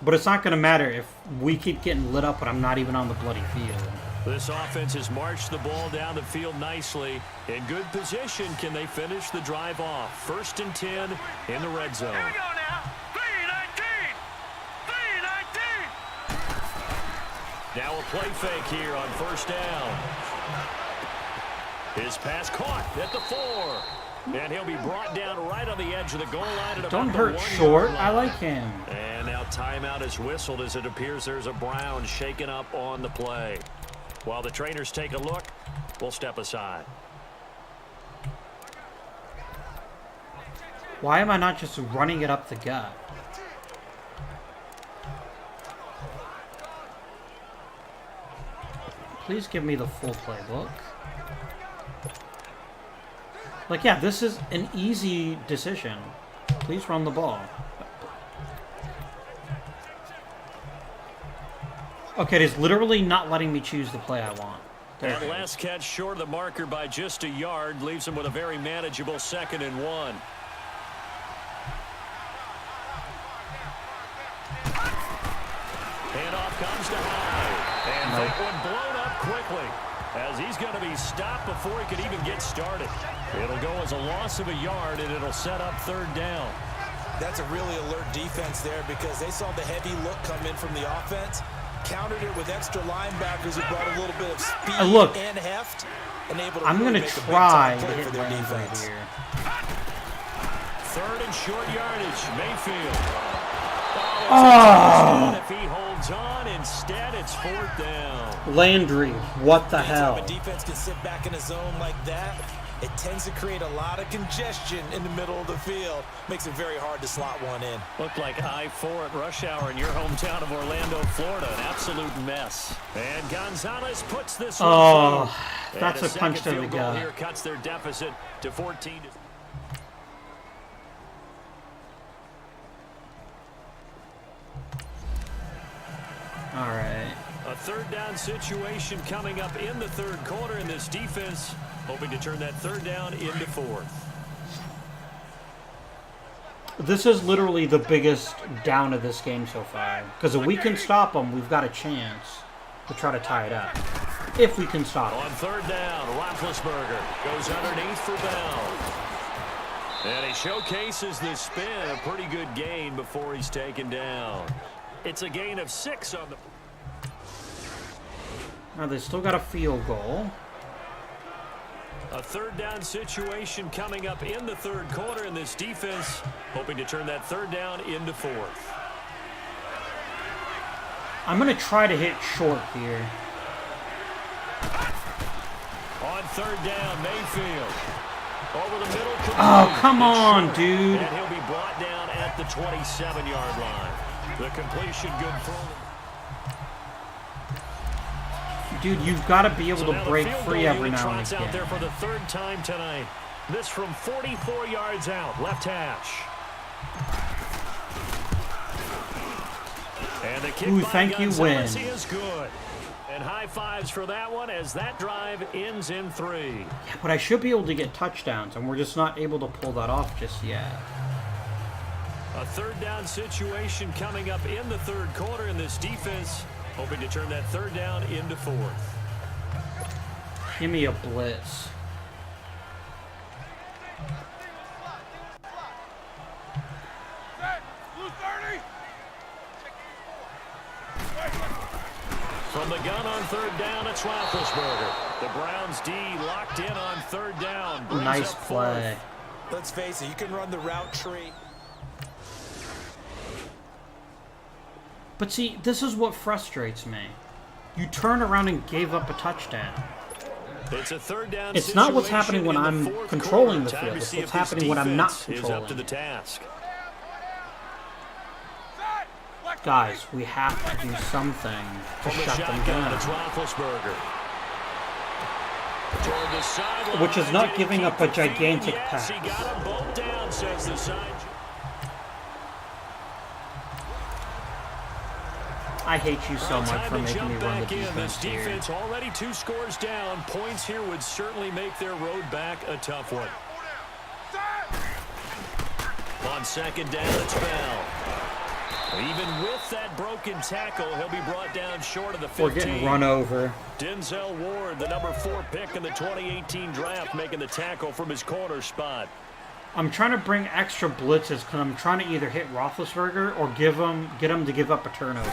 But it's not going to matter if we keep getting lit up when I'm not even on the bloody field. This offense has marched the ball down the field nicely. In good position, can they finish the drive off? 1st and 10 in the red zone. Here we go now. 3-19. 3-19. Now a play fake here on 1st down. His pass caught at the 4. And he'll be brought down right on the edge of the goal line. At Don't about hurt the Short. 1-yard I line. like him. And now timeout is whistled as it appears there's a Brown shaken up on the play. While the trainers take a look, we'll step aside. Why am I not just running it up the gut? Please give me the full playbook. Like, yeah, this is an easy decision. Please run the ball. Okay, it is literally not letting me choose the play I want. There And last catch short of the marker by just a yard leaves him with a very manageable 2nd and 1. Handoff comes to Hyde. And that one blown up quickly as he's going to be stopped before he could even get started. It'll go as a loss of a yard, and it'll set up 3rd down. That's a really alert defense there because they saw the heavy look come in from the offense, countered it with extra linebackers who brought a little bit of speed and heft, and able to I'm really going to make a try big-time to play hit for their Landry defense. here. 3rd and short yardage. Mayfield. Oh! If he holds on, instead it's 4th down. Landry, what the hell? If a defense can sit back in a zone like that, it tends to create a lot of congestion in the middle of the field. Makes it very hard to slot one in. Looked like I-4 at rush hour in your hometown of Orlando, Florida. An absolute mess. And Gonzalez puts this one through. That's And a punch to second the field goal gut. here cuts their deficit to 14. All right. A 3rd down situation coming up in the 3rd quarter, and this defense hoping to turn that 3rd down into 4th. This is literally the biggest down of this game so far. Because if we can stop them, we've got a chance to try to tie it up. If we can stop them. On 3rd down, Roethlisberger goes underneath for Bell. And he showcases the spin, a pretty good gain before he's taken down. It's a gain of 6 on the... Now they still got a field goal. A 3rd down situation coming up in the 3rd quarter, and this defense hoping to turn that 3rd down into 4th. I'm going to try to hit Short here. On 3rd down, Mayfield. Over the middle. Oh, come on, dude. And he'll be brought down at the 27-yard line. The completion good throw. Dude, you've got to be able to break free every now and out there again. for the 3rd time tonight. This from 44 yards out, left hash. And the kick Ooh, by thank you, Gonzalez win. is good. And high fives for that one as that drive ends in 3. But I should be able to get touchdowns, and we're just not able to pull that off just yet. A third down situation coming up in the third quarter, and this defense hoping to turn that third down into 4th. Give me a blitz. From the gun on third down, it's Roethlisberger. The Browns D locked in on third down. Nice play. Let's face it, you can run the route tree. But see, this is what frustrates me. You turn around and gave up a touchdown. It's a third down. It's not what's happening when I'm controlling the field. It's what's happening when I'm not controlling. Up to the task. Guys, we have to do something to shut them down. It's Roethlisberger. Which is not giving up a gigantic pass. He got them both down, says the side. I hate you so much for making me run the defense This here. defense already 2 scores down. Points here would certainly make their road back a tough one. On second down, it's Bell. Even with that broken tackle, he'll be brought down short of the 15. We're getting run over. Denzel Ward, the number 4 pick in the 2018 draft, making the tackle from his corner spot. I'm trying to bring extra blitzes because I'm trying to either hit Roethlisberger or get him to give up a turnover.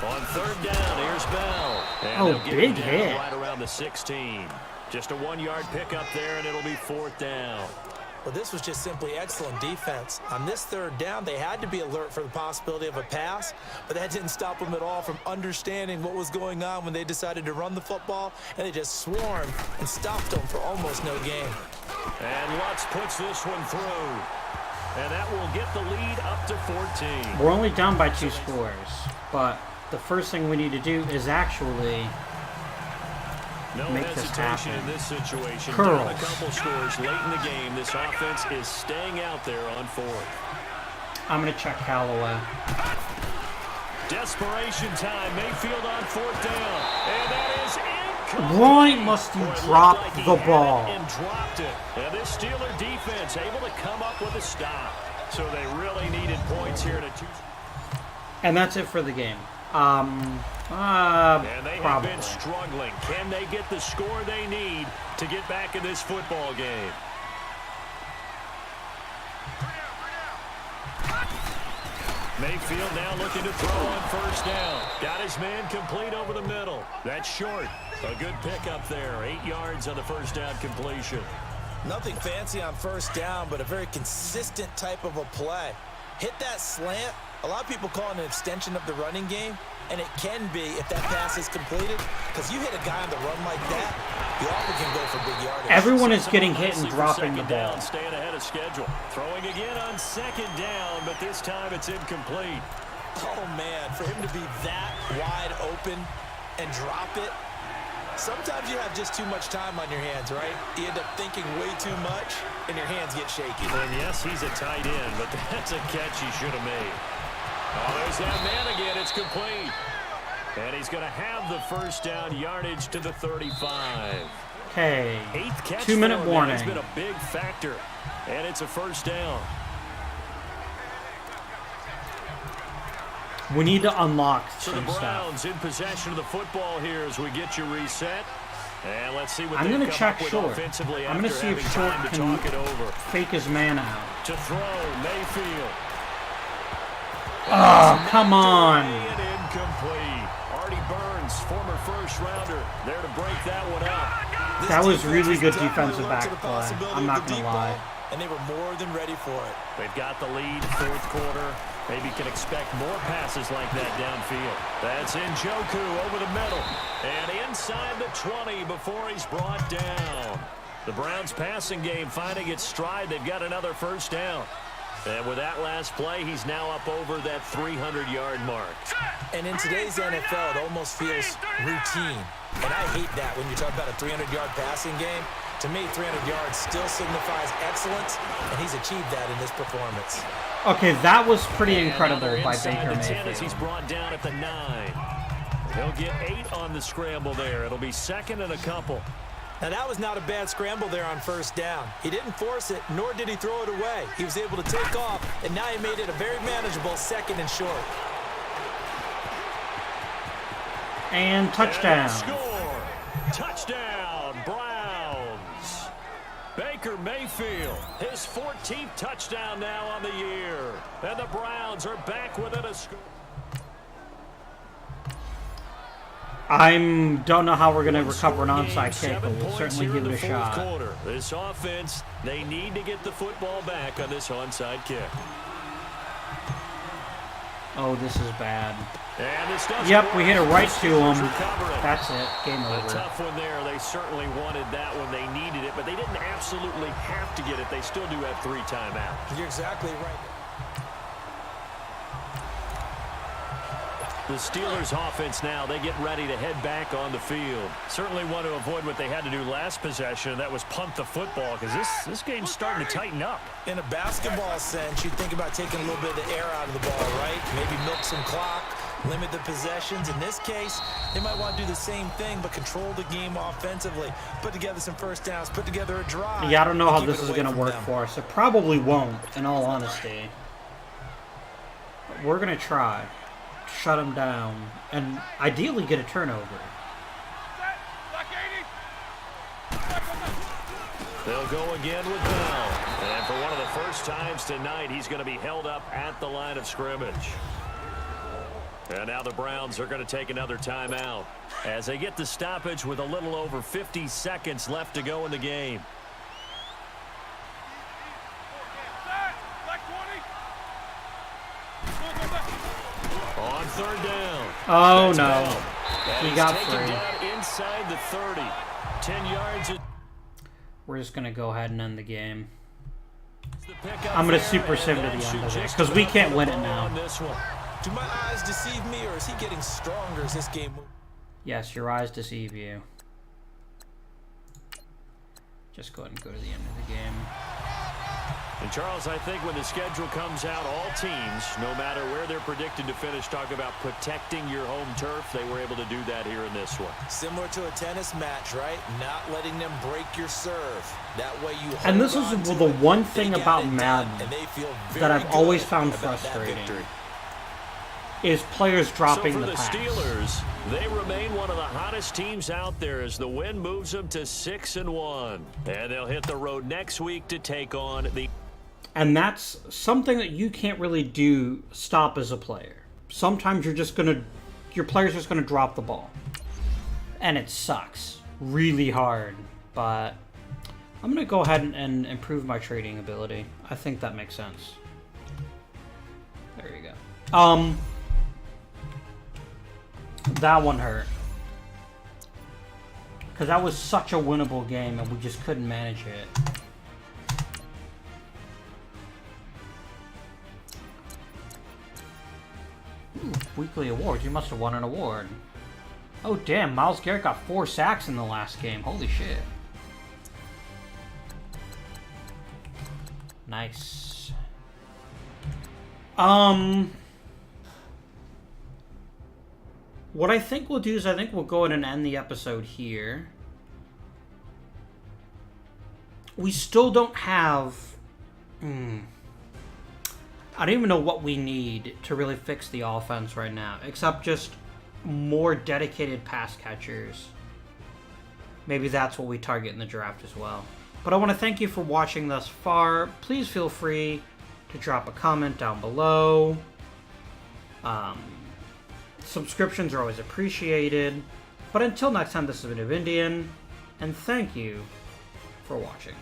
On third down, here's Bell. And Oh, they'll get big him down hit. right around the 16. Just a 1-yard pickup there, and it'll be 4th down. Well, this was just simply excellent defense. On this third down, they had to be alert for the possibility of a pass, but that didn't stop them at all from understanding what was going on when they decided to run the football, and they just swarmed and stopped them for almost no gain. And Lutz puts this one through. And that will get the lead up to 14. We're only down by 2 scores, but the first thing we need to do is actually No make this hesitation happen. in this situation. Curls. Down a couple scores late in the game. This offense is staying out there on 4th. I'm going to check Callaway. Desperation time. Mayfield on 4th down. And that is incomplete. Why must you Boy, it drop looked like he the had ball? it and dropped it. And this Steeler defense able to come up with a stop. So they really needed points here to 2. And that's it for the game. And they have Probably. been struggling. Can they get the score they need to get back in this football game? Mayfield now looking to throw on first down. Got his man complete over the middle. That's short. A good pickup there. 8 yards on the first down completion. Nothing fancy on first down, but a very consistent type of a play. Hit that slant. A lot of people call it an extension of the running game, and it can be if that pass is completed, because you hit a guy on the run like that, you often can go for big yardage. Everyone is getting hit and dropping the ball. Down, staying ahead of schedule. Throwing again on second down, but this time it's incomplete. Oh, man, for him to be that wide open and drop it, sometimes you have just too much time on your hands, right? You end up thinking way too much, and your hands get shaky. And yes, he's a tight end, but that's a catch he should have made. Oh, there's that man again. It's complete. And he's going to have the first down yardage to the 35. Okay. 8th catch 2-minute for him. warning. It's been a big factor. And it's a first down. We need to unlock So the some stuff. Browns in possession of the football here as we get you reset. And let's see what I'm they've going to come check up with Short. offensively I'm going to after see if having Short time to can talk it over. fake his man out. To throw, Mayfield. Oh, come on. And incomplete. Artie Burns, former first-rounder, there to break that one up. That was really good Definitely defensive alert to back the play. possibility I'm of not the going to deep lie. ball, and they were more than ready for it. They've got the lead, fourth quarter. Maybe can expect more passes like that downfield. That's Njoku over the middle. And inside the 20 before he's brought down. The Browns passing game finding its stride. They've got another first down. And with that last play, he's now up over that 300-yard mark. And in today's NFL, it almost feels routine. And I hate that when you talk about a 300-yard passing game. To me, 300 yards still signifies excellence, and he's achieved that in this performance. Okay, that was pretty incredible And now by they're inside Baker the 10 as Mayfield. he's brought down at the 9. He'll get 8 on the scramble there. It'll be second and a couple. Now, that was not a bad scramble there on first down. He didn't force it, nor did he throw it away. He was able to take off, and now he made it a very manageable second and short. And touchdown. And score. Touchdown, Browns. Baker Mayfield, his 14th touchdown now on the year. And the Browns are back within a score. Don't know how we're going to recover an onside kick, but we'll certainly give it a shot. Quarter. This offense, they need to get the football back on this onside kick. Oh, this is bad. And this doesn't Yep, we work. hit it right to him. Recover it. That's it. Game A over. tough one there. They certainly wanted that one. They needed it, but they didn't absolutely have to get it. They still do have 3 timeouts. You're exactly right. The Steelers offense now, they get ready to head back on the field. Certainly want to avoid what they had to do last possession, and that was punt the football, because this game's starting to tighten up. In a basketball sense, you think about taking a little bit of the air out of the ball, right? Maybe milk some clock, limit the possessions. In this case, they might want to do the same thing, but control the game offensively. Put together some first downs, put together a drive. Yeah, I don't know how keep this it is away going to from work them. for us. It probably won't, in all honesty. But we're going to try. Shut him down. And ideally get a turnover. They'll go again with Bell. And for one of the first times tonight, he's going to be held up at the line of scrimmage. And now the Browns are going to take another timeout as they get the stoppage with a little over 50 seconds left to go in the game. On third down. Oh, That's no. Bell. And He he's got taken free. down inside the 30. 10 yards. We're just going to go ahead and end the game. The pickup I'm going to there, super and sim to that the should end of it, just because we about can't put win the it ball now. on this one. Do my eyes deceive me, or is he getting stronger as this game moves? Yes, your eyes deceive you. Just go ahead and go to the end of the game. And Charles, I think when the schedule comes out, all teams, no matter where they're predicted to finish, talk about protecting your home turf. They were able to do that here in this one. Similar to a tennis match, right? Not letting them break your serve. That way you And this hold is on to the it. one They thing got about it done, Madden and they feel that I've very always good found about that frustrating victory. is players dropping so for the the pass. Steelers, they remain one of the hottest teams out there as the win moves them to 6-1. And they'll hit the road next week to take on the... And that's something that you can't really stop as a player. Sometimes your player's just gonna drop the ball. And it sucks really hard, but I'm gonna go ahead and improve my trading ability. I think that makes sense. There you go. That one hurt. Because that was such a winnable game and we just couldn't manage it. Ooh, weekly awards. You must have won an award. Oh, damn. Myles Garrett got 4 sacks in the last game. Holy shit. Nice. What I think we'll do is I think we'll go ahead and end the episode here. We still don't have... I don't even know what we need to really fix the offense right now, except just more dedicated pass catchers. Maybe that's what we target in the draft as well. But I want to thank you for watching thus far. Please feel free to drop a comment down below. Subscriptions are always appreciated. But until next time, this has been Indian, and thank you for watching.